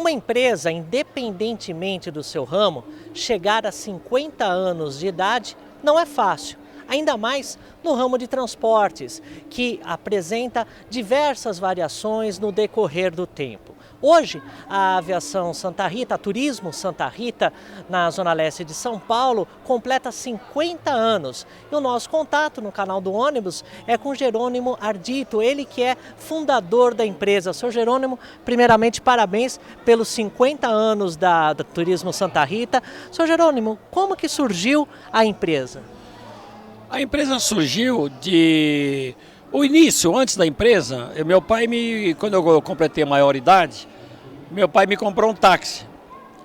Uma empresa, independentemente do seu ramo, chegar a 50 anos de idade não é fácil. Ainda mais no ramo de transportes, que apresenta diversas variações no decorrer do tempo. Hoje, a aviação Santa Rita, a Turismo Santa Rita, na Zona Leste de São Paulo, completa 50 anos. E o nosso contato no canal do ônibus é com Jerônimo Ardito, ele que é fundador da empresa. Seu Jerônimo, primeiramente, parabéns pelos 50 anos da Turismo Santa Rita. Seu Jerônimo, como que surgiu a empresa? A empresa surgiu de... O início, antes da empresa, meu pai quando eu completei a maioridade, meu pai me comprou um táxi.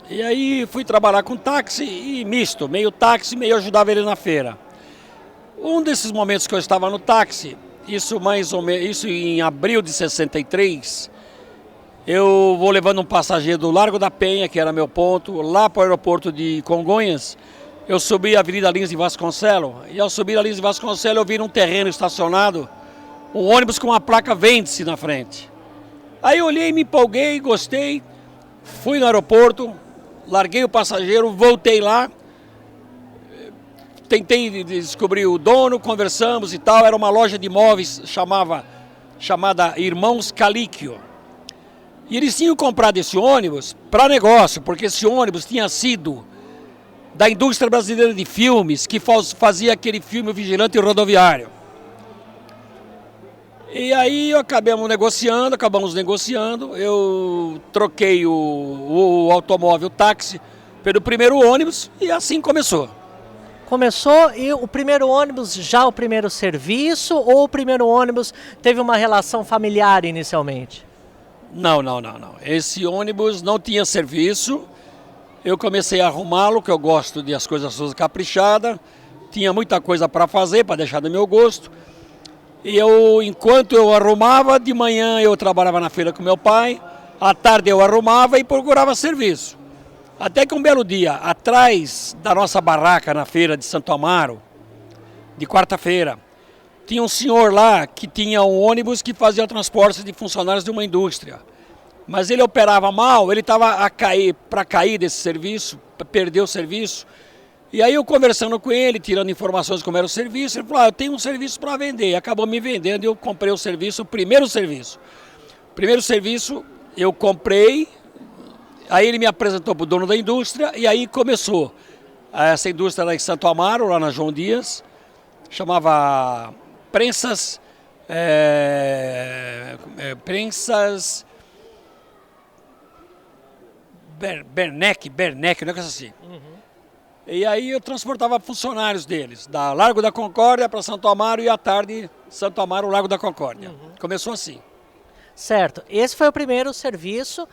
E aí fui trabalhar com táxi e misto, meio táxi, meio ajudava ele na feira. Um desses momentos que eu estava no táxi, isso mais ou menos, isso em abril de 63, eu vou levando um passageiro do Largo da Penha, que era meu ponto, lá para o aeroporto de Congonhas. Eu subi a Avenida Lins de Vasconcelos, e ao subir a Lins de Vasconcelos eu vi num terreno estacionado um ônibus com uma placa Vende-se na frente. Aí eu olhei, me empolguei, gostei, fui no aeroporto, larguei o passageiro, voltei lá, tentei descobrir o dono, conversamos e tal, era uma loja de imóveis chamada Irmãos Calíquio. E eles tinham comprado esse ônibus para negócio, porque esse ônibus tinha sido da indústria brasileira de filmes, que fazia aquele filme O Vigilante Rodoviário. E aí acabamos negociando, eu troquei o automóvel táxi pelo primeiro ônibus e assim começou. Começou e o primeiro ônibus, já o primeiro serviço, ou o primeiro ônibus teve uma relação familiar inicialmente? Não. Esse ônibus não tinha serviço. Eu comecei a arrumá-lo, que eu gosto de as coisas todas caprichadas. Tinha muita coisa para fazer, para deixar do meu gosto. E enquanto eu arrumava, de manhã eu trabalhava na feira com meu pai, à tarde eu arrumava e procurava serviço. Até que um belo dia, atrás da nossa barraca na feira de Santo Amaro, de quarta-feira, tinha um senhor lá que tinha um ônibus que fazia o transporte de funcionários de uma indústria. Mas ele operava mal, ele estava para cair desse serviço, para perder o serviço. E aí eu conversando com ele, tirando informações de como era o serviço, ele falou, eu tenho um serviço para vender. E acabou me vendendo e eu comprei o serviço, o primeiro serviço. O primeiro serviço eu comprei, aí ele me apresentou para o dono da indústria e aí começou. Essa indústria era em Santo Amaro, lá na João Dias, chamava Prensas... Prensas... Bernec, um negócio assim. Uhum. E aí eu transportava funcionários deles, da Largo da Concórdia para Santo Amaro e à tarde Santo Amaro, Largo da Concórdia. Uhum. Começou assim. Certo, esse foi o primeiro serviço.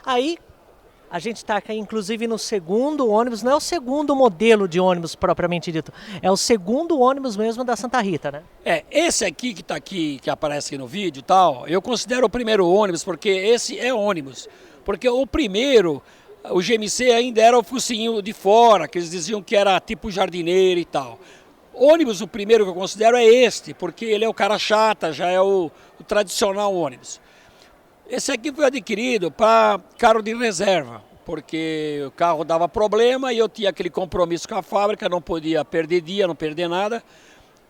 Aí a gente está aqui inclusive no segundo ônibus, não é o segundo modelo de ônibus propriamente dito, é o segundo ônibus mesmo da Santa Rita, né? Esse aqui que está aqui, que aparece aqui no vídeo e tal, eu considero o primeiro ônibus, porque esse é ônibus. Porque o primeiro, o GMC ainda era o focinho de fora, que eles diziam que era tipo jardineiro e tal. Ônibus, o primeiro que eu considero é este, porque ele é o cara chata, já é o tradicional ônibus. Esse aqui foi adquirido para carro de reserva, porque o carro dava problema e eu tinha aquele compromisso com a fábrica, não podia perder dia, não perder nada.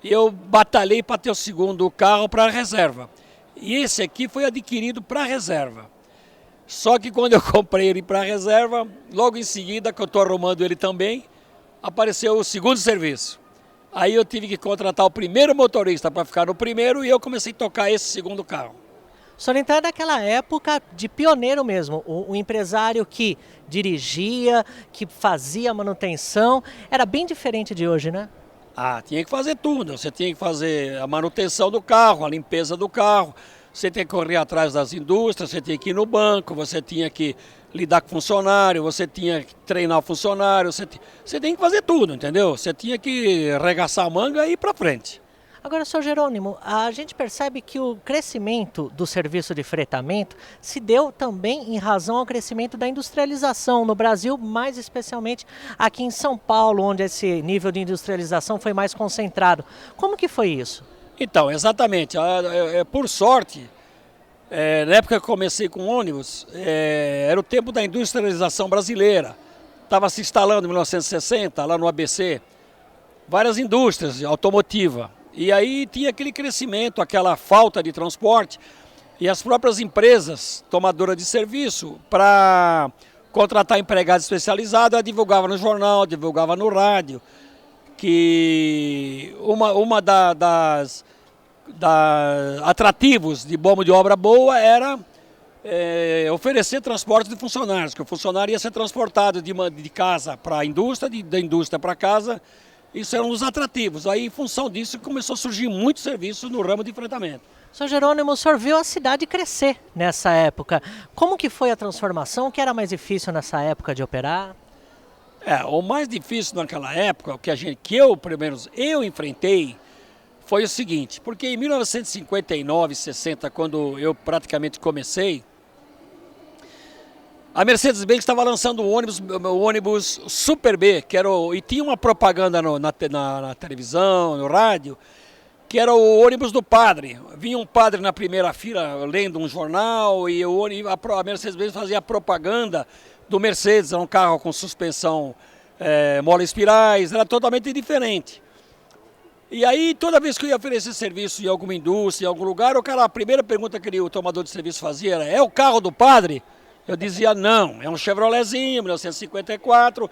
E eu batalhei para ter o segundo carro para reserva. E esse aqui foi adquirido para reserva. Só que quando eu comprei ele para reserva, logo em seguida, que eu estou arrumando ele também, apareceu o segundo serviço. Aí eu tive que contratar o primeiro motorista para ficar no primeiro e eu comecei a tocar esse segundo carro. O senhor então é daquela época de pioneiro mesmo, o empresário que dirigia, que fazia manutenção, era bem diferente de hoje, né? Tinha que fazer tudo, você tinha que fazer a manutenção do carro, a limpeza do carro. Você tinha que correr atrás das indústrias, você tinha que ir no banco, você tinha que lidar com funcionário, você tinha que treinar o funcionário, você tem que fazer tudo, entendeu? Você tinha que arregaçar a manga e ir para frente. Agora, senhor Jerônimo, a gente percebe que o crescimento do serviço de fretamento se deu também em razão ao crescimento da industrialização no Brasil, mais especialmente aqui em São Paulo, onde esse nível de industrialização foi mais concentrado. Como que foi isso? Então, exatamente. Por sorte, Na época que eu comecei com ônibus, era o tempo da industrialização brasileira. Estava se instalando em 1960, lá no ABC, várias indústrias automotiva. E aí tinha aquele crescimento, aquela falta de transporte, e as próprias empresas tomadoras de serviço, para contratar empregados especializados, ela divulgava no jornal, divulgava no rádio, que uma das atrativos de mão de obra boa era oferecer transporte de funcionários, que o funcionário ia ser transportado de casa para a indústria, da indústria para casa. Isso era um dos atrativos. Aí, em função disso, começou a surgir muitos serviços no ramo de fretamento. Sr. Jerônimo, o senhor viu a cidade crescer nessa época. Como que foi a transformação? O que era mais difícil nessa época de operar? O mais difícil naquela época, pelo menos eu enfrentei, foi o seguinte, porque em 1959, 60, quando eu praticamente comecei, a Mercedes-Benz estava lançando o ônibus Super B, e tinha uma propaganda na televisão, no rádio, que era o ônibus do padre. Vinha um padre na primeira fila lendo um jornal e a Mercedes-Benz fazia a propaganda do Mercedes, era um carro com suspensão mola-espirais, era totalmente diferente. E aí, toda vez que eu ia oferecer serviço em alguma indústria, em algum lugar, a primeira pergunta que o tomador de serviço fazia era: é o carro do padre? Eu dizia: não, é um Chevroletzinho, 1954.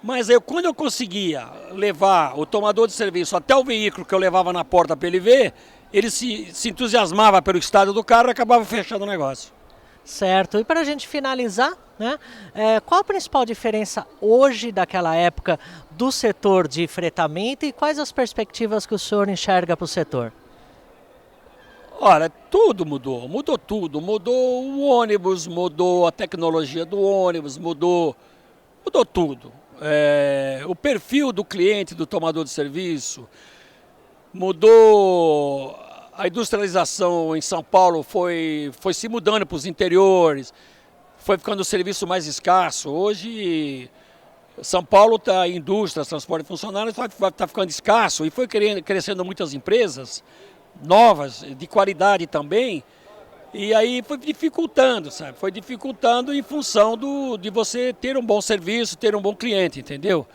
Mas quando eu conseguia levar o tomador de serviço até o veículo que eu levava na porta para ele ver, ele se entusiasmava pelo estado do carro e acabava fechando o negócio. Certo. E para a gente finalizar, né, qual a principal diferença hoje daquela época do setor de fretamento e quais as perspectivas que o senhor enxerga para o setor? Olha, tudo mudou tudo. Mudou o ônibus, mudou a tecnologia do ônibus, mudou tudo. O perfil do cliente, do tomador de serviço, mudou. A industrialização em São Paulo foi se mudando para os interiores, foi ficando o serviço mais escasso. Hoje, São Paulo está em indústrias, transporte de funcionários, está ficando escasso e foi crescendo muitas empresas novas, de qualidade também, e aí foi dificultando, sabe? Foi dificultando em função de você ter um bom serviço, ter um bom cliente, entendeu?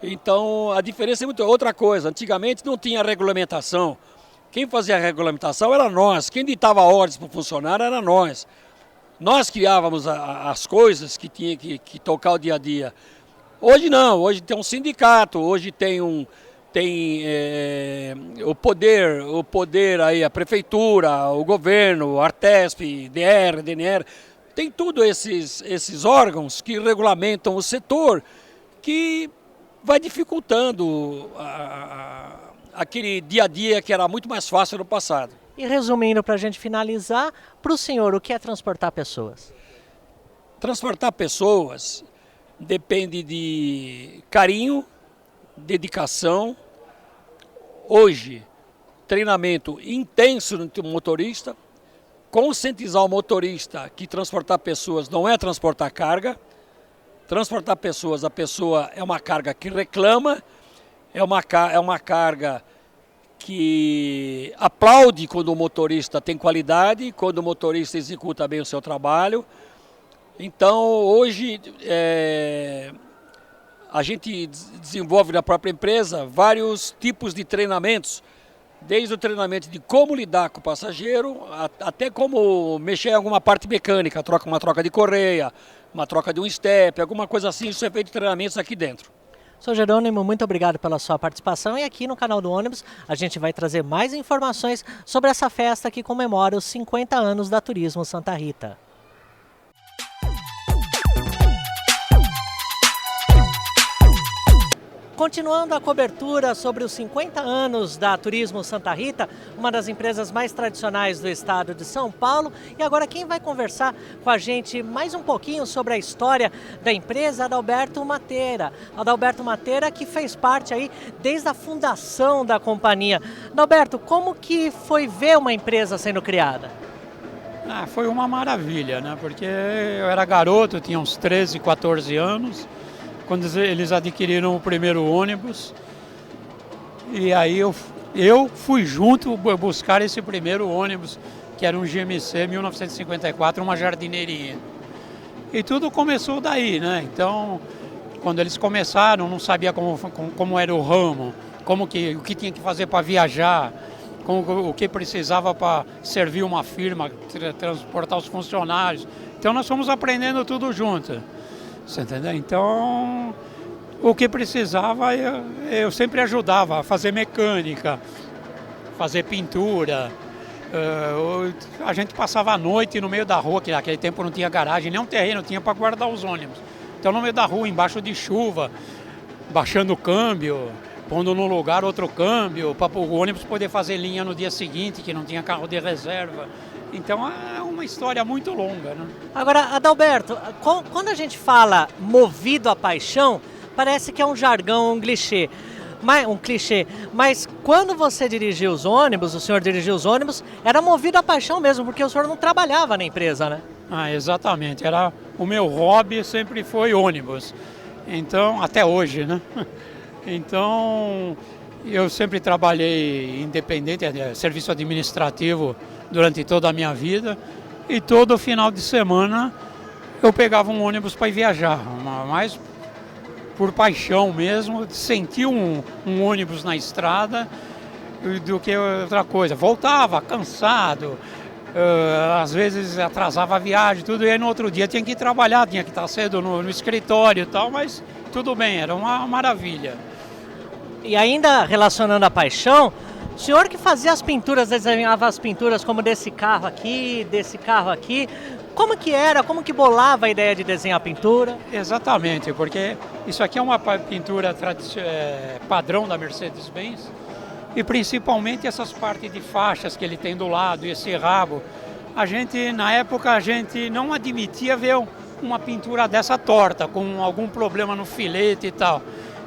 Então, a diferença é muito outra coisa. Antigamente não tinha regulamentação. Quem fazia a regulamentação era nós, quem ditava ordens para o funcionário era nós. Nós criávamos as coisas que tinha que tocar o dia a dia. Hoje não, hoje tem um sindicato, hoje tem o poder aí, a prefeitura, o governo, o Artesp, DR, DNR, tem tudo esses órgãos que regulamentam o setor, que vai dificultando aquele dia a dia que era muito mais fácil no passado. E resumindo, para a gente finalizar, para o senhor, o que é transportar pessoas? Transportar pessoas depende de carinho, dedicação. Hoje, treinamento intenso no motorista, conscientizar o motorista que transportar pessoas não é transportar carga. Transportar pessoas, a pessoa é uma carga que reclama, é uma carga que aplaude quando o motorista tem qualidade, quando o motorista executa bem o seu trabalho. Então, hoje, a gente desenvolve na própria empresa vários tipos de treinamentos, desde o treinamento de como lidar com o passageiro, até como mexer em alguma parte mecânica, uma troca de correia, uma troca de um step, alguma coisa assim. Isso é feito em treinamentos aqui dentro. Sr. Jerônimo, muito obrigado pela sua participação e aqui no canal do ônibus a gente vai trazer mais informações sobre essa festa que comemora os 50 anos da Turismo Santa Rita. Continuando a cobertura sobre os 50 anos da Turismo Santa Rita, uma das empresas mais tradicionais do estado de São Paulo. E agora quem vai conversar com a gente mais um pouquinho sobre a história da empresa é Adalberto Matera. Adalberto Matera, que fez parte aí desde a fundação da companhia. Adalberto, como que foi ver uma empresa sendo criada? Foi uma maravilha, né? Porque eu era garoto, tinha uns 13, 14 anos. Quando eles adquiriram o primeiro ônibus, e aí eu fui junto buscar esse primeiro ônibus que era um GMC 1954, uma jardineirinha. E tudo começou daí, né? Então, quando eles começaram, não sabia como era o ramo, o que tinha que fazer para viajar, o que precisava para servir uma firma, transportar os funcionários. Então, nós fomos aprendendo tudo junto, você entendeu? Então, o que precisava, eu sempre ajudava a fazer mecânica, fazer pintura. A gente passava a noite no meio da rua, que naquele tempo não tinha garagem, nem um terreno tinha para guardar os ônibus. Então no meio da rua, embaixo de chuva, baixando o câmbio, pondo no lugar outro câmbio, para o ônibus poder fazer linha no dia seguinte, que não tinha carro de reserva. Então é uma história muito longa, né? Agora, Adalberto, quando a gente fala movido à paixão, parece que é um jargão, um clichê. Mas quando você dirigiu os ônibus, o senhor dirigiu os ônibus, era movido à paixão mesmo, porque o senhor não trabalhava na empresa, né? Exatamente. O meu hobby sempre foi ônibus. Então, até hoje, né? Então, eu sempre trabalhei independente, serviço administrativo durante toda a minha vida. E todo final de semana eu pegava um ônibus para ir viajar, mas por paixão mesmo, sentir um ônibus na estrada do que outra coisa. Voltava cansado, às vezes atrasava a viagem, tudo, e aí no outro dia tinha que ir trabalhar, tinha que estar cedo no escritório e tal, mas tudo bem, era uma maravilha. E ainda relacionando a paixão, o senhor que fazia as pinturas, desenhava as pinturas como desse carro aqui, como que era, como que bolava a ideia de desenhar a pintura? Exatamente, porque isso aqui é uma pintura padrão da Mercedes-Benz e principalmente essas partes de faixas que ele tem do lado e esse rabo. Na época, a gente não admitia ver uma pintura dessa torta, com algum problema no filete e tal.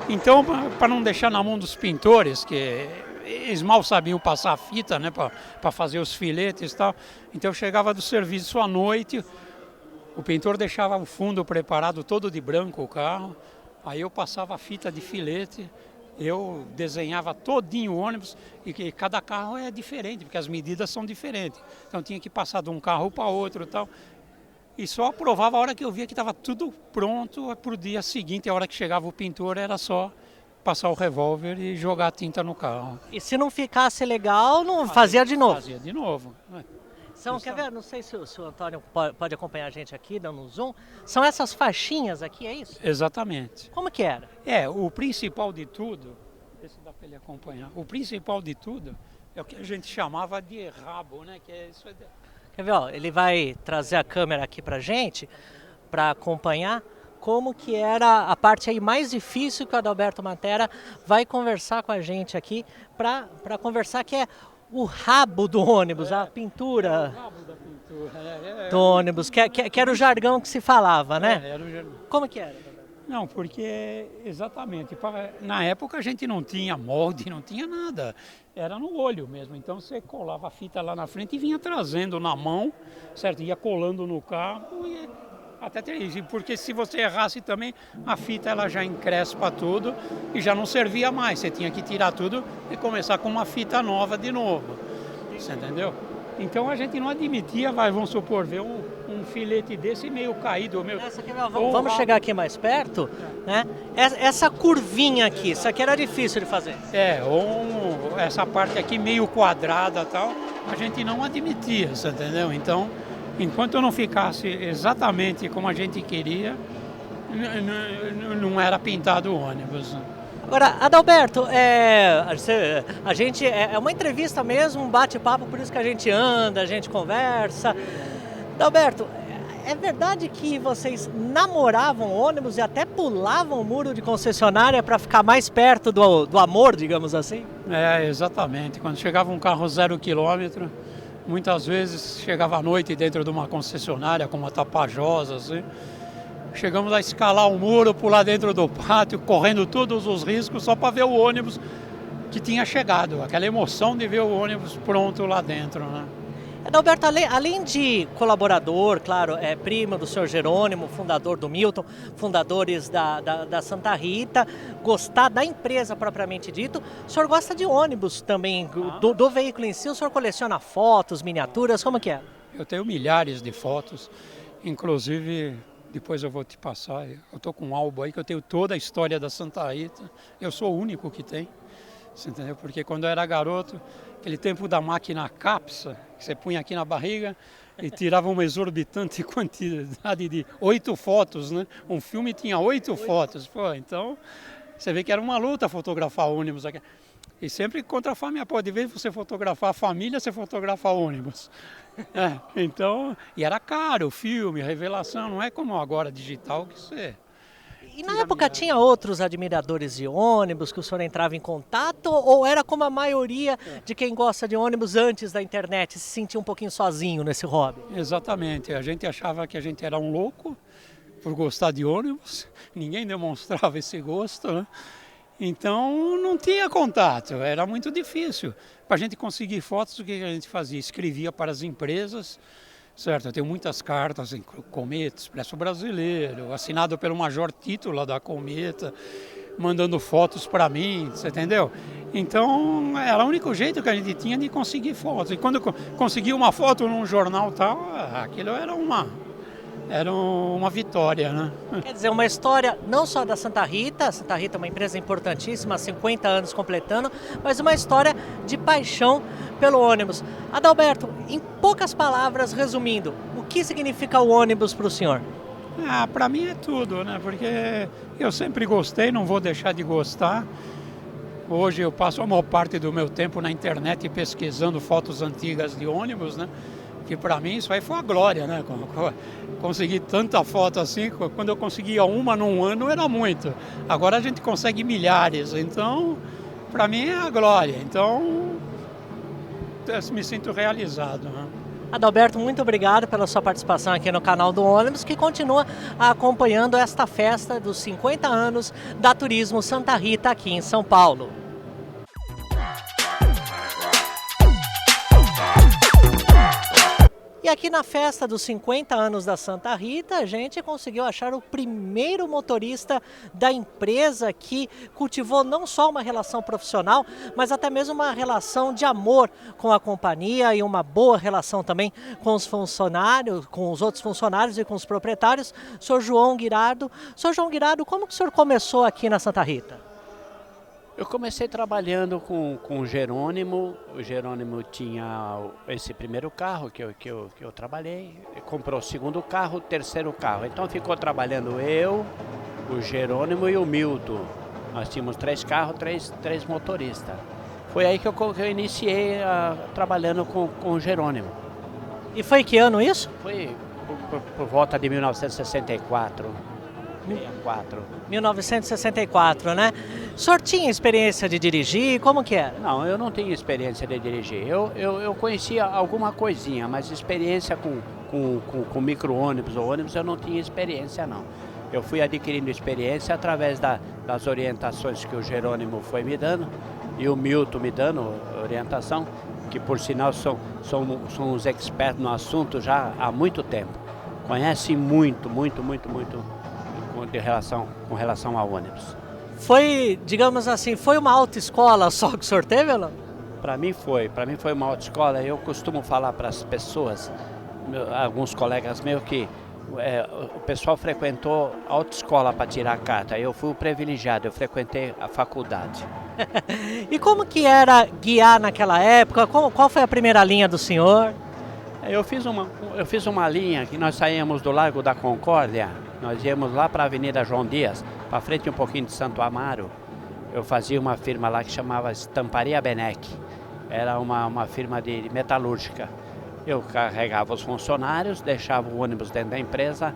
Então, para não deixar na mão dos pintores, que eles mal sabiam passar a fita, né, para fazer os filetes e tal. Então eu chegava do serviço à noite, o pintor deixava o fundo preparado todo de branco o carro, aí eu passava a fita de filete, eu desenhava todinho o ônibus, e cada carro é diferente, porque as medidas são diferentes. Então tinha que passar de um carro para outro e tal. E só aprovava a hora que eu via que estava tudo pronto para o dia seguinte, a hora que chegava o pintor era só passar o revólver e jogar a tinta no carro. E se não ficasse legal, não fazia de novo? Fazia de novo. Quer ver? Não sei se o Antônio pode acompanhar a gente aqui, dando um zoom. São essas faixinhas aqui, é isso? Exatamente. Como que era? O principal de tudo, esse dá para ele acompanhar, o principal de tudo é o que a gente chamava de rabo, né? Que é isso. Quer ver? Ó, ele vai trazer a câmera aqui pra gente, para acompanhar como que era a parte aí mais difícil que o Adalberto Matera vai conversar com a gente aqui, para conversar, que é o rabo do ônibus, a pintura. O rabo da pintura. Do ônibus, que era o jargão que se falava, né? Era o jargão. Como que era? Não, porque exatamente, na época a gente não tinha molde, não tinha nada, era no olho mesmo, então você colava a fita lá na frente e vinha trazendo na mão, certo? Ia colando no carro e até porque se você errasse também, a fita ela já encrespa tudo e já não servia mais, você tinha que tirar tudo e começar com uma fita nova de novo, você entendeu? Então a gente não admitia, vamos supor, ver um filete desse meio caído. Vamos chegar aqui mais perto, né? Essa curvinha aqui, isso aqui era difícil de fazer. Ou essa parte aqui meio quadrada e tal, a gente não admitia, você entendeu? Então, enquanto não ficasse exatamente como a gente queria, não era pintado o ônibus. Agora, Adalberto, a gente é uma entrevista mesmo, um bate-papo, por isso que a gente anda, a gente conversa. Adalberto, é verdade que vocês namoravam ônibus e até pulavam o muro de concessionária para ficar mais perto do amor, digamos assim? Exatamente. Quando chegava um carro 0 km, muitas vezes chegava à noite dentro de uma concessionária com uma Tapajós, assim. Chegamos a escalar o muro, pular dentro do pátio, correndo todos os riscos, só para ver o ônibus que tinha chegado. Aquela emoção de ver o ônibus pronto lá dentro, né? Adalberto, além de colaborador, claro, é primo do senhor Jerônimo, fundador do Milton, fundadores da Santa Rita, gostar da empresa propriamente dito, o senhor gosta de ônibus também, do veículo em si, o senhor coleciona fotos, miniaturas, como que é? Eu tenho milhares de fotos, inclusive depois eu vou te passar, eu estou com um álbum aí que eu tenho toda a história da Santa Rita, eu sou o único que tem, você entendeu? Porque quando eu era garoto, aquele tempo da máquina Capsa, que você punha aqui na barriga e tirava uma exorbitante quantidade de 8 fotos, né? Um filme tinha 8 fotos, pô, então você vê que era uma luta fotografar ônibus aqui. E sempre contra a família, pode ver você fotografar a família, você fotografa ônibus. Então, e era caro o filme, revelação, não é como agora digital que você... E na época tinha outros admiradores de ônibus que o senhor entrava em contato ou era como a maioria de quem gosta de ônibus antes da internet, se sentia um pouquinho sozinho nesse hobby? Exatamente, a gente achava que a gente era um louco por gostar de ônibus, ninguém demonstrava esse gosto, né? Então não tinha contato, era muito difícil. Para a gente conseguir fotos, o que a gente fazia? Escrevia para as empresas, certo? Eu tenho muitas cartas em Cometa, Expresso Brasileiro, assinado pelo Major Tito lá da Cometa, mandando fotos para mim, você entendeu? Então era o único jeito que a gente tinha de conseguir fotos. E quando eu conseguia uma foto num jornal tal, aquilo era uma vitória, né? Quer dizer, uma história não só da Santa Rita, a Santa Rita é uma empresa importantíssima, 50 anos completando, mas uma história de paixão pelo ônibus. Adalberto, em poucas palavras, resumindo, o que significa o ônibus para o senhor? Para mim é tudo, né? Porque eu sempre gostei, não vou deixar de gostar. Hoje eu passo a maior parte do meu tempo na internet pesquisando fotos antigas de ônibus, né? Que para mim isso aí foi uma glória, né? Conseguir tanta foto assim, quando eu conseguia uma num ano era muito. Agora a gente consegue milhares, então para mim é a glória. Então eu me sinto realizado, né? Adalberto, muito obrigado pela sua participação aqui no canal do ônibus, que continua acompanhando esta festa dos 50 anos da Turismo Santa Rita aqui em São Paulo. E aqui na festa dos 50 anos da Santa Rita, a gente conseguiu achar o primeiro motorista da empresa que cultivou não só uma relação profissional, mas até mesmo uma relação de amor com a companhia e uma boa relação também com os funcionários, com os outros funcionários e com os proprietários, o senhor João Guirado. Senhor João Guirado, como que o senhor começou aqui na Santa Rita? Eu comecei trabalhando com o Jerônimo. O Jerônimo tinha esse primeiro carro que eu trabalhei, comprou o segundo carro, o terceiro carro. Então ficou trabalhando eu, o Jerônimo e o Milton. Nós tínhamos 3 carros, três motoristas. Foi aí que eu iniciei trabalhando com o Jerônimo. E foi que ano isso? Foi por volta de 1964. 1964, né? O senhor tinha experiência de dirigir? Como que era? Não, eu não tenho experiência de dirigir. Eu conhecia alguma coisinha, mas experiência com micro-ônibus ou ônibus eu não tinha experiência, não. Eu fui adquirindo experiência através das orientações que o Jerônimo foi me dando e o Milton me dando orientação, que por sinal são os expertos no assunto já há muito tempo. Conhecem muito com relação ao ônibus. Foi, digamos assim, foi uma autoescola só que o senhor teve ou não? Para mim foi uma autoescola. Eu costumo falar para as pessoas, alguns colegas meus, que o pessoal frequentou a autoescola para tirar a carta. Eu fui o privilegiado, eu frequentei a faculdade. E como que era guiar naquela época? Qual foi a primeira linha do senhor? Eu fiz uma linha que nós saímos do Largo da Concórdia, nós íamos lá para a Avenida João Dias, para frente um pouquinho de Santo Amaro. Eu fazia uma firma lá que chamava Estamparia Benec, era uma firma de metalúrgica. Eu carregava os funcionários, deixava o ônibus dentro da empresa,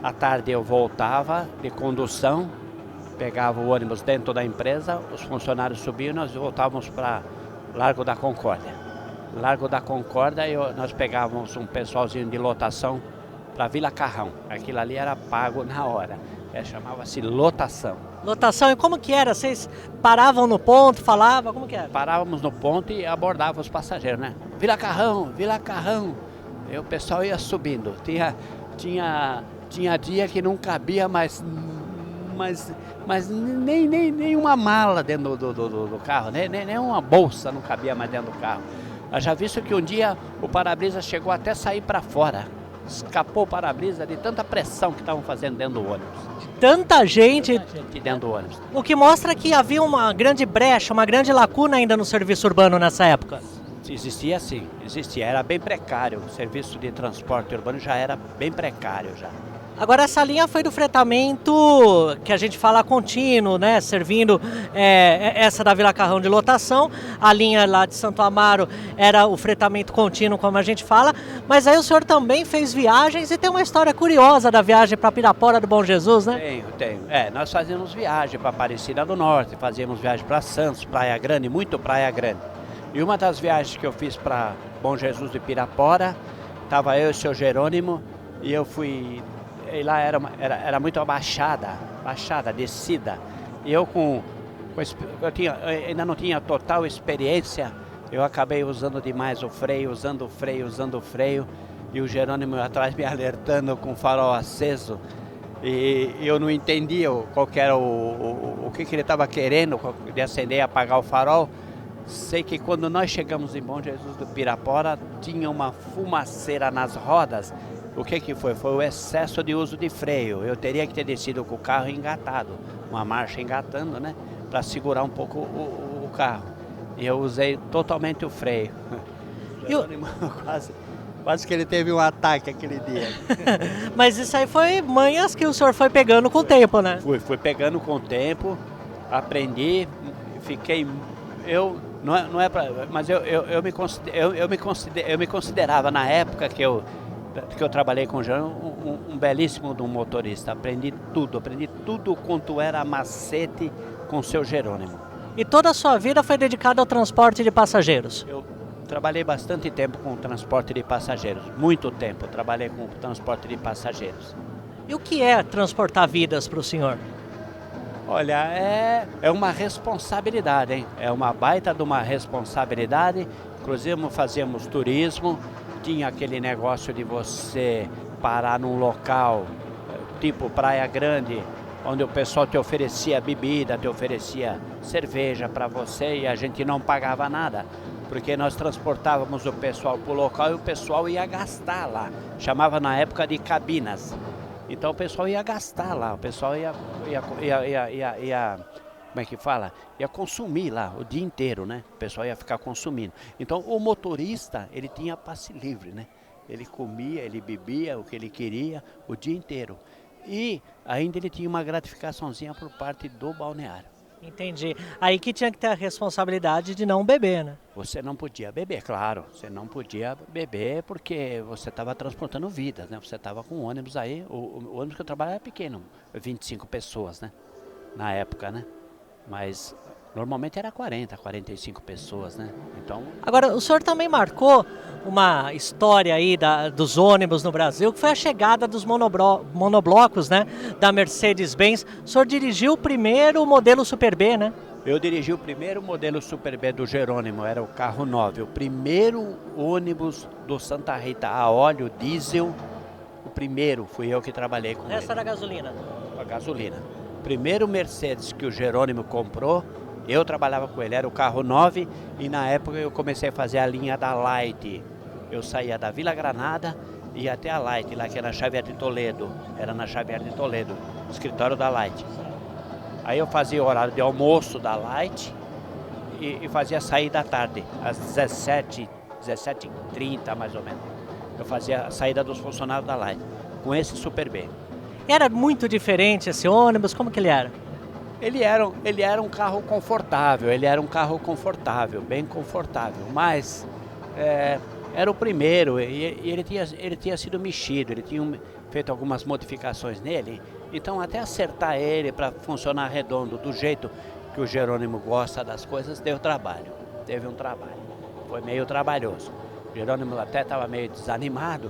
à tarde eu voltava de condução, pegava o ônibus dentro da empresa, os funcionários subiam e nós voltávamos para Largo da Concórdia. Largo da Concórdia, nós pegávamos um pessoalzinho de lotação para Vila Carrão. Aquilo ali era pago na hora. Chamava-se lotação. Lotação, e como que era? Vocês paravam no ponto, falavam, como que era? Parávamos no ponto e abordava os passageiros, né? Vila Carrão, Vila Carrão. E o pessoal ia subindo. Tinha dia que não cabia mais nem uma mala dentro do carro, nem uma bolsa não cabia mais dentro do carro. Eu já visto que um dia o para-brisa chegou até sair para fora. Escapou o para-brisa de tanta pressão que estavam fazendo dentro do ônibus. Tanta gente, Dentro do ônibus. o que mostra que havia uma grande brecha, uma grande lacuna ainda no serviço urbano nessa época. Existia sim, existia. Era bem precário. O serviço de transporte urbano já era bem precário já. Agora essa linha foi do fretamento que a gente fala contínuo, né? Servindo essa da Vila Carrão de lotação, a linha lá de Santo Amaro era o fretamento contínuo, como a gente fala, mas aí o senhor também fez viagens e tem uma história curiosa da viagem para Pirapora do Bom Jesus, né? Tenho. Nós fazíamos viagem para Aparecida do Norte, fazíamos viagem para Santos, Praia Grande, muito Praia Grande. E uma das viagens que eu fiz para Bom Jesus de Pirapora, estava eu e o seu Jerônimo, e eu fui... E lá era muito baixada, descida. E eu ainda não tinha total experiência, eu acabei usando demais usando o freio, e o Jerônimo atrás me alertando com o farol aceso. E eu não entendia qual que era o que ele estava querendo de acender e apagar o farol. Sei que quando nós chegamos em Bom Jesus do Pirapora, tinha uma fumaceira nas rodas. O que foi? Foi o excesso de uso de freio. Eu teria que ter descido com o carro engatado, uma marcha engatando, né? Para segurar um pouco o carro. E eu usei totalmente o freio. Quase que ele teve um ataque aquele dia. Mas isso aí foi manhas que o senhor foi pegando com o tempo, né? Fui pegando com o tempo, aprendi, fiquei... Mas eu me considerava na época que eu trabalhei com o Jerônimo um belíssimo de um motorista. Aprendi tudo quanto era macete com o seu Jerônimo. E toda a sua vida foi dedicada ao transporte de passageiros? Eu trabalhei bastante tempo com o transporte de passageiros, muito tempo trabalhei com o transporte de passageiros. E o que é transportar vidas para o senhor? Olha, é uma responsabilidade, hein? É uma baita de uma responsabilidade. Inclusive fazíamos turismo, tinha aquele negócio de você parar num local, tipo Praia Grande, onde o pessoal te oferecia bebida, te oferecia cerveja para você e a gente não pagava nada, porque nós transportávamos o pessoal para o local e o pessoal ia gastar lá. Chamava na época de cabinas. Então o pessoal ia gastar lá, o pessoal ia como é que fala? Ia consumir lá o dia inteiro, né? O pessoal ia ficar consumindo. Então o motorista, ele tinha passe livre, né? Ele comia, ele bebia o que ele queria o dia inteiro. E ainda ele tinha uma gratificaçãozinha por parte do balneário. Entendi. Aí que tinha que ter a responsabilidade de não beber, né? Você não podia beber, claro. Você não podia beber porque você estava transportando vidas, né? Você estava com ônibus aí. O ônibus que eu trabalhava era pequeno, 25 pessoas, né? Na época, né? Mas normalmente era 40, 45 pessoas, né? Então... Agora, o senhor também marcou uma história aí dos ônibus no Brasil, que foi a chegada dos monoblocos, né? Da Mercedes-Benz. O senhor dirigiu o primeiro modelo Super B, né? Eu dirigi o primeiro modelo Super B do Jerônimo, era o carro 9. O primeiro ônibus do Santa Rita a óleo diesel, o primeiro fui eu que trabalhei com ele. Essa era a gasolina? A gasolina. O primeiro Mercedes que o Jerônimo comprou, eu trabalhava com ele, era o carro 9 e na época eu comecei a fazer a linha da Light. Eu saía da Vila Granada e ia até a Light, lá que era na Xavier de Toledo. Era na Xavier de Toledo, escritório da Light. Aí eu fazia o horário de almoço da Light e fazia a saída à tarde, às 17h30 mais ou menos. Eu fazia a saída dos funcionários da Light, com esse Super B. Era muito diferente esse ônibus? Como que ele era? Ele era um carro confortável, bem confortável, mas era o primeiro e ele tinha sido mexido, ele tinha feito algumas modificações nele, então até acertar ele para funcionar redondo do jeito que o Jerônimo gosta das coisas, teve um trabalho, foi meio trabalhoso. O Jerônimo até estava meio desanimado,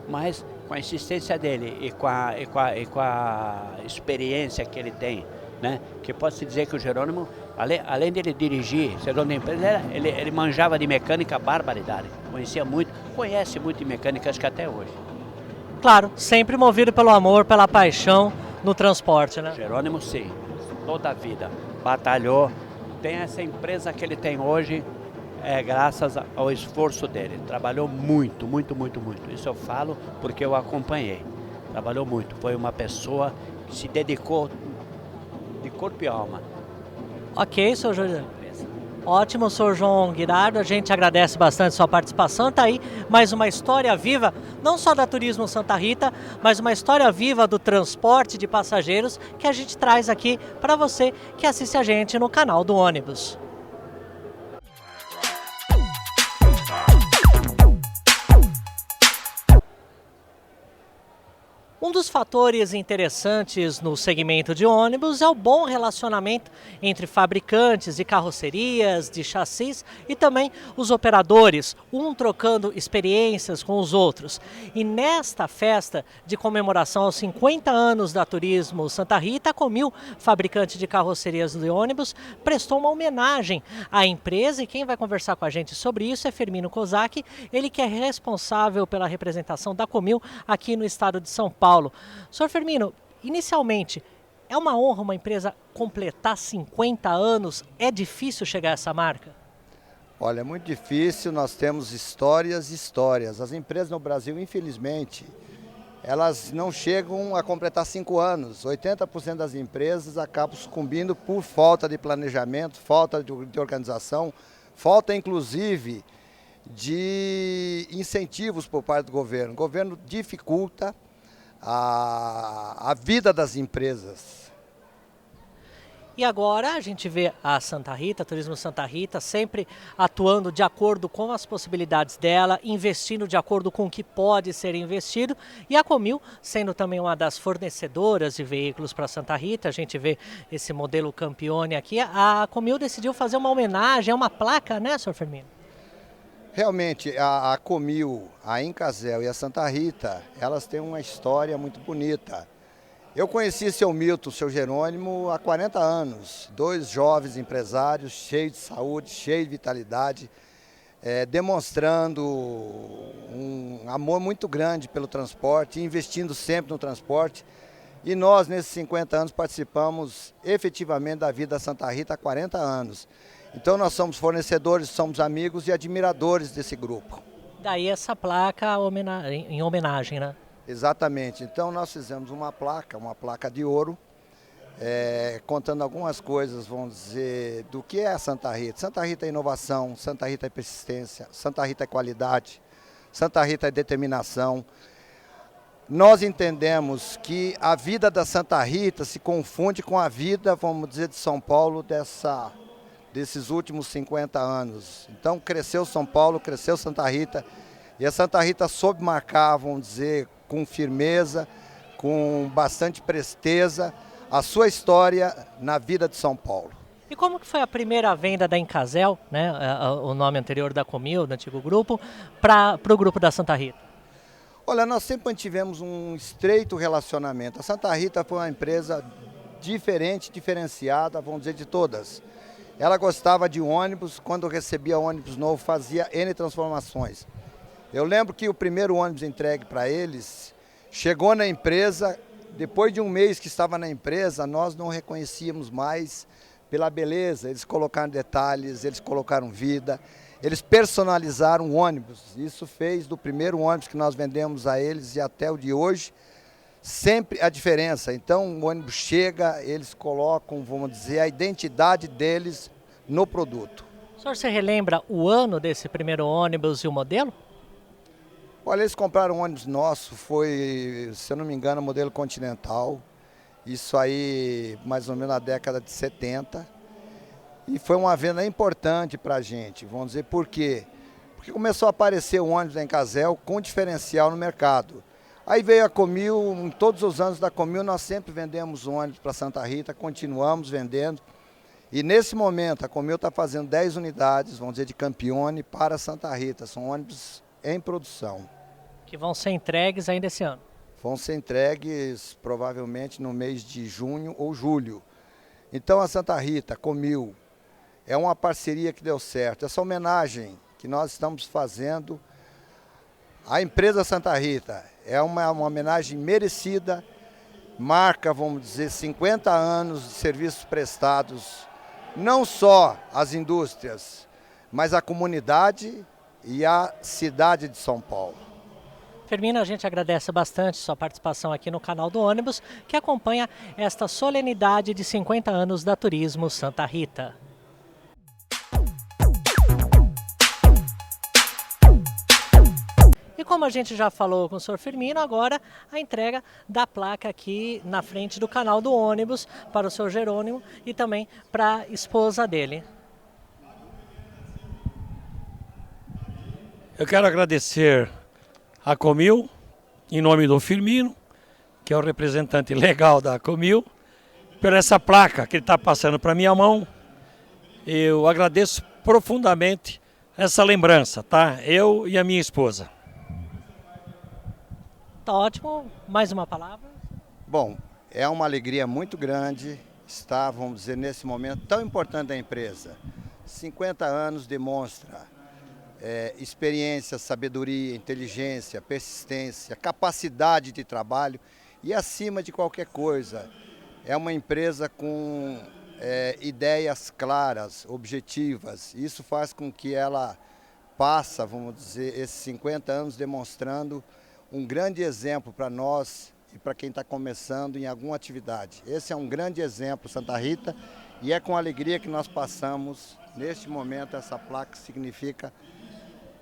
mas com a insistência dele e com a experiência que ele tem, né? Que posso dizer que o Jerônimo, além de ele dirigir, ser dono da empresa, ele manjava de mecânica barbaridade. Conhece muito de mecânica, acho que até hoje. Claro, sempre movido pelo amor, pela paixão no transporte, né? Jerônimo, sim, toda a vida batalhou. Tem essa empresa que ele tem hoje, graças ao esforço dele. Trabalhou muito, muito, muito, muito. Isso eu falo porque eu acompanhei. Trabalhou muito. Foi uma pessoa que se dedicou de corpo e alma. Ok, senhor Júlio. Ótimo, senhor João Guirardo, a gente agradece bastante sua participação. Está aí mais uma história viva, não só da Turismo Santa Rita, mas uma história viva do transporte de passageiros que a gente traz aqui para você que assiste a gente no canal do ônibus. Um dos fatores interessantes no segmento de ônibus é o bom relacionamento entre fabricantes de carrocerias, de chassis e também os operadores, um trocando experiências com os outros. E nesta festa de comemoração aos 50 anos da Turismo Santa Rita, a Comil, fabricante de carrocerias de ônibus, prestou uma homenagem à empresa e quem vai conversar com a gente sobre isso é Firmino Kozak, ele que é responsável pela representação da Comil aqui no estado de São Paulo. Senhor Firmino, inicialmente, é uma honra uma empresa completar 50 anos? É difícil chegar a essa marca? Olha, é muito difícil, nós temos histórias e histórias. As empresas no Brasil, infelizmente, elas não chegam a completar 5 anos. 80% das empresas acabam sucumbindo por falta de planejamento, falta de organização, falta inclusive de incentivos por parte do governo. O governo dificulta a vida das empresas. E agora a gente vê a Santa Rita, a Turismo Santa Rita, sempre atuando de acordo com as possibilidades dela, investindo de acordo com o que pode ser investido. E a Comil, sendo também uma das fornecedoras de veículos para Santa Rita, a gente vê esse modelo Campione aqui, a Comil decidiu fazer uma homenagem, uma placa, né, senhor Firmino? Realmente, a Comil, a Incasel e a Santa Rita, elas têm uma história muito bonita. Eu conheci seu Milton, seu Jerônimo, há 40 anos. 2 jovens empresários, cheios de saúde, cheios de vitalidade, demonstrando um amor muito grande pelo transporte, investindo sempre no transporte. E nós, nesses 50 anos, participamos efetivamente da vida da Santa Rita há 40 anos. Então nós somos fornecedores, somos amigos e admiradores desse grupo. Daí essa placa em homenagem, né? Exatamente. Então nós fizemos uma placa de ouro, contando algumas coisas, vamos dizer, do que é a Santa Rita. Santa Rita é inovação, Santa Rita é persistência, Santa Rita é qualidade, Santa Rita é determinação. Nós entendemos que a vida da Santa Rita se confunde com a vida, vamos dizer, de São Paulo desses últimos 50 anos. Então cresceu São Paulo, cresceu Santa Rita, e a Santa Rita soube marcar, vamos dizer, com firmeza, com bastante presteza, a sua história na vida de São Paulo. E como que foi a primeira venda da Incasel, né, o nome anterior da Comil, do antigo grupo, para o grupo da Santa Rita? Olha, nós sempre tivemos um estreito relacionamento. A Santa Rita foi uma empresa diferente, diferenciada, vamos dizer, de todas. Ela gostava de ônibus, quando recebia ônibus novo, fazia N transformações. Eu lembro que o primeiro ônibus entregue para eles, chegou na empresa, depois de um mês que estava na empresa, nós não reconhecíamos mais pela beleza. Eles colocaram detalhes, eles colocaram vida, eles personalizaram o ônibus. Isso fez do primeiro ônibus que nós vendemos a eles e até o de hoje, sempre a diferença. Então o ônibus chega, eles colocam, vamos dizer, a identidade deles no produto. O senhor se relembra o ano desse primeiro ônibus e o modelo? Olha, eles compraram um ônibus nosso, foi, se eu não me engano, modelo Continental. Isso aí, mais ou menos na década de 70. E foi uma venda importante para a gente, vamos dizer, por quê? Porque começou a aparecer o ônibus da Incasel com diferencial no mercado. Aí veio a Comil, em todos os anos da Comil nós sempre vendemos ônibus para Santa Rita, continuamos vendendo. E nesse momento a Comil está fazendo 10 unidades, vamos dizer, de Campione para Santa Rita, são ônibus em produção. Que vão ser entregues ainda esse ano. Vão ser entregues provavelmente no mês de junho ou julho. Então a Santa Rita, Comil, é uma parceria que deu certo. Essa homenagem que nós estamos fazendo à empresa Santa Rita é uma homenagem merecida, marca, vamos dizer, 50 anos de serviços prestados, não só às indústrias, mas à comunidade e à cidade de São Paulo. Firmino, a gente agradece bastante sua participação aqui no canal do ônibus, que acompanha esta solenidade de 50 anos da Turismo Santa Rita. E como a gente já falou com o senhor Firmino, agora a entrega da placa aqui na frente do canal do ônibus para o senhor Jerônimo e também para a esposa dele. Eu quero agradecer a Comil, em nome do Firmino, que é o representante legal da Comil, por essa placa que ele está passando para minha mão. Eu agradeço profundamente essa lembrança, tá? Eu e a minha esposa. Tá ótimo. Mais uma palavra? Bom, é uma alegria muito grande estar, vamos dizer, nesse momento tão importante da empresa. 50 anos demonstra experiência, sabedoria, inteligência, persistência, capacidade de trabalho e, acima de qualquer coisa, é uma empresa com ideias claras, objetivas. Isso faz com que ela passa, vamos dizer, esses 50 anos demonstrando um grande exemplo para nós e para quem está começando em alguma atividade. Esse é um grande exemplo, Santa Rita, e é com alegria que nós passamos, neste momento, essa placa significa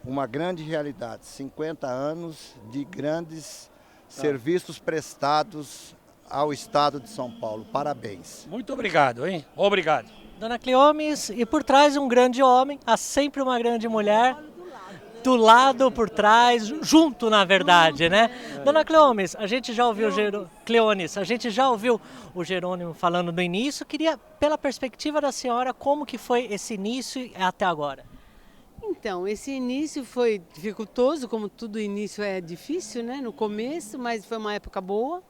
uma grande realidade. 50 anos de grandes serviços prestados ao Estado de São Paulo. Parabéns. Muito obrigado, hein? Obrigado. Dona Cleomes, e por trás um grande homem, há sempre uma grande mulher. Do lado, por trás, junto na verdade, né? Dona Cleomes, a gente já ouviu Cleones, a gente já ouviu o Jerônimo falando do início. Queria, pela perspectiva da senhora, como que foi esse início até agora? Então, esse início foi dificultoso, como todo início é difícil, né? No começo, mas foi uma época boa,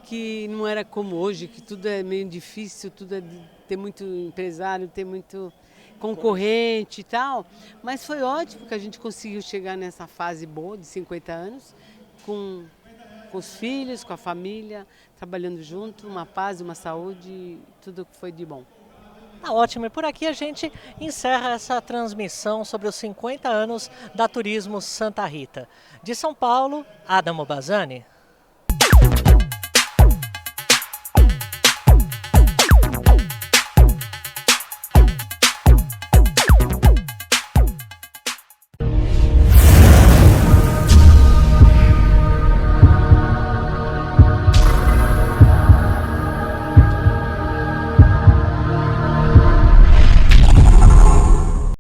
que não era como hoje, que tudo é meio difícil, tudo é ter muito empresário, ter muito concorrente e tal, mas foi ótimo que a gente conseguiu chegar nessa fase boa de 50 anos, com os filhos, com a família, trabalhando junto, uma paz, uma saúde, tudo que foi de bom. Tá ótimo, e por aqui a gente encerra essa transmissão sobre os 50 anos da Turismo Santa Rita. De São Paulo, Adamo Bazzani.